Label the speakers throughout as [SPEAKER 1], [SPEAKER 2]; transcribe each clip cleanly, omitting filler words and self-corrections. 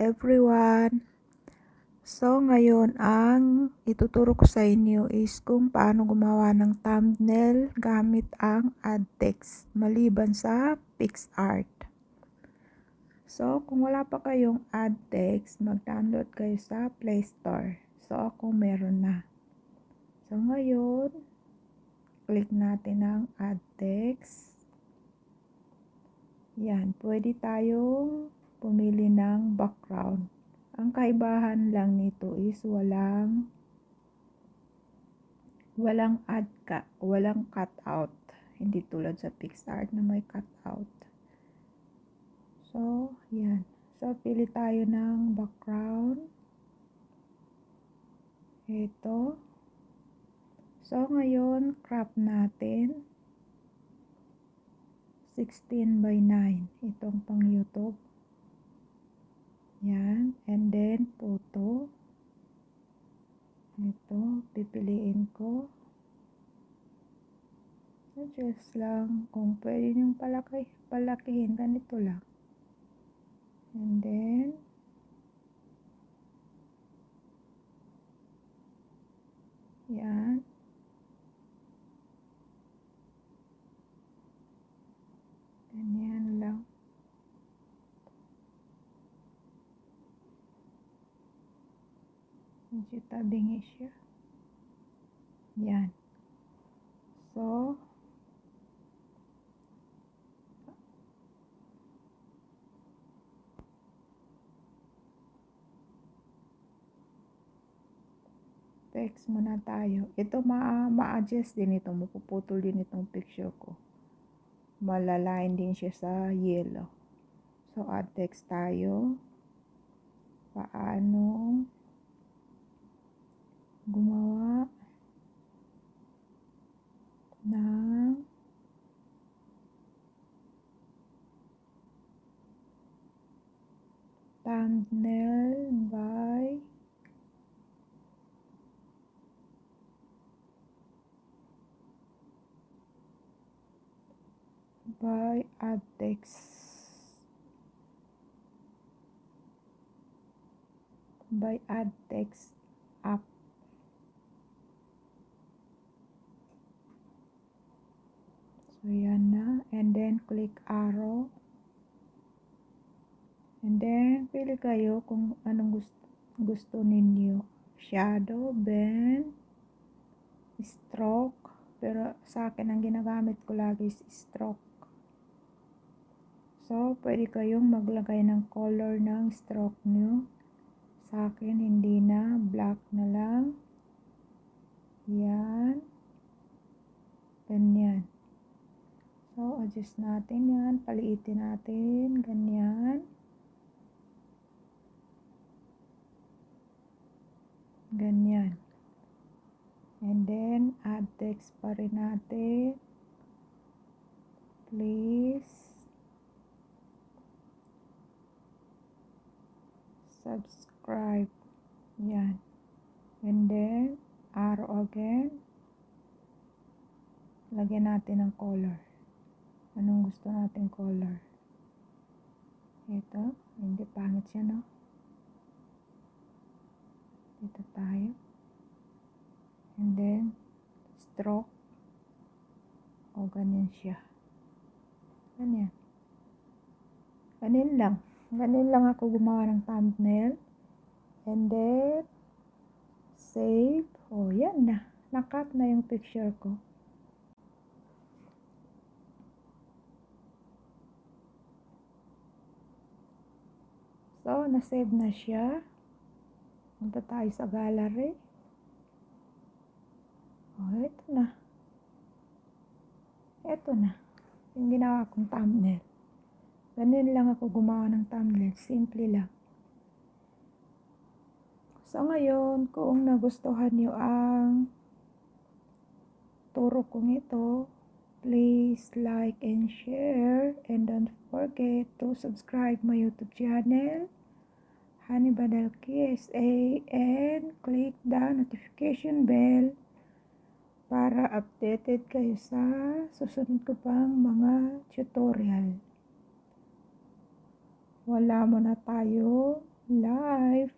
[SPEAKER 1] everyone! So ngayon ang ituturo ko sa inyo is kung paano gumawa ng thumbnail gamit ang add text maliban sa PicsArt. So kung wala pa kayong add text, mag-download kayo sa Play Store. So ako meron na. So ngayon, click natin ang add text. Yan, pwede tayong pumili ng background. Ang kaibahan lang nito is walang cutout. Hindi tulad sa PicsArt na may cutout. So, yan. So, pili tayo ng background. Ito. So, ngayon, crop natin. 16:9. Itong pang YouTube. Yan. And then, photo. Ito. Pipiliin ko. Adjust lang. Kung pwede nyung palakihin, ganito lang. And then, yan. Ganyan lang. Medyo tabingi siya. Yan. So, text muna tayo. Ito ma-adjust din ito. Mapuputol din itong picture ko. Malalain din siya sa yellow. So, add text tayo. Paano gumawa ng thumbnail by add text. By add text app. So, yan na. And then, click arrow. And then, pili kayo kung anong gusto ninyo. Shadow, blend, stroke. Pero sa akin, ang ginagamit ko lagi is stroke. So, pwede kayong maglagay ng color ng stroke nyo. Sa akin, hindi na. Black na lang. Yan. Ganyan. So, adjust natin yan. Paliitin natin. Ganyan. Ganyan. And then, add text pa rin natin. Please subscribe. Yan. And then, arrow again. Lagyan natin ng color. Anong gusto natin color? Ito. Hindi pangit siya, no? Dito tayo. And then, stroke. O, ganyan siya. Ganyan. Ganyan lang. Ganyan lang ako gumawa ng thumbnail. And then, save. O, yan na. Nakat na yung picture ko. So, na-save na siya. Punta tayo sa gallery. O, ito na. Ito na. Yung ginawa kong thumbnail. Ganyan lang ako gumawa ng thumbnail. Simple lang. So, ngayon, kung nagustuhan nyo ang turo kong ito, please like and share. And don't forget to subscribe my YouTube channel, Honey Badal KSA, and click the notification bell para updated kayo sa susunod ko pang mga tutorial. Wala muna tayo life.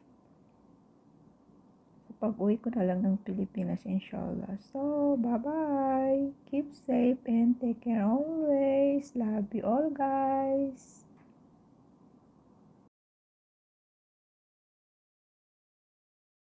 [SPEAKER 1] Pag-uwi ko na lang ng Pilipinas, inshallah. So, bye-bye. Keep safe and take care always. Love you all, guys.